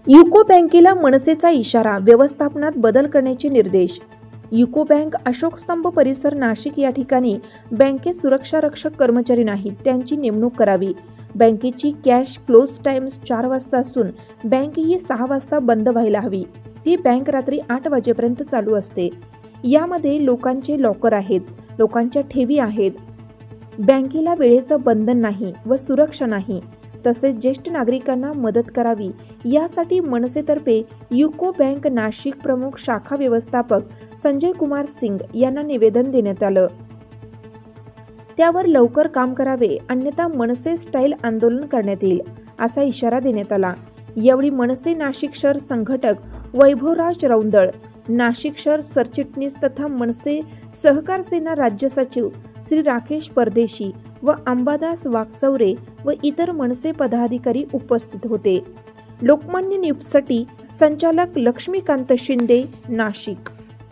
UCO बँकेला मनसेचा इशारा, व्यवस्थापनात बदल करण्याचे निर्देश। युको बँक अशोक स्तंभ परिसर नाशिक या ठिकाणी बँकेत सुरक्षा रक्षक कर्मचारी नाहीत, त्यांची नेमणूक करावी। बँकेची कॅश क्लोज टाइम्स 4 वाजता असून बँक ही 6 वाजता बंद व्हायला हवी। ती बँक रात्री 8 वाजेपर्यंत चालू असते। यामध्ये लोकांचे लॉकर आहेत, लोकांच्या ठेवी आहेत। बँकेला वेळेचं बंधन नाही व सुरक्षा नाही, तसेच ज्येष्ठ नागरिकांना मदत करावी यासाठी मनसेतर्फे युको बँक नाशिक प्रमुख शाखा व्यवस्थापक संजय कुमार सिंग यांना निवेदन देण्यात आलं। त्यावर लवकर काम करावे, अन्यथा मनसे स्टाईल आंदोलन करण्यात येईल असा इशारा देण्यात आला। यावेळी मनसे नाशिक शहर संघटक वैभवराज रौंदळ, नाशिक शहर सरचिटणीस तथा मनसे सहकार सेना राज्य सचिव श्री राकेश परदेशी व अंबादास वाघचौरे व इतर मनसे पदाधिकारी उपस्थित होते। लोकमान्य न्यूजसाठी संचालक लक्ष्मीकांत शिंदे, नाशिक।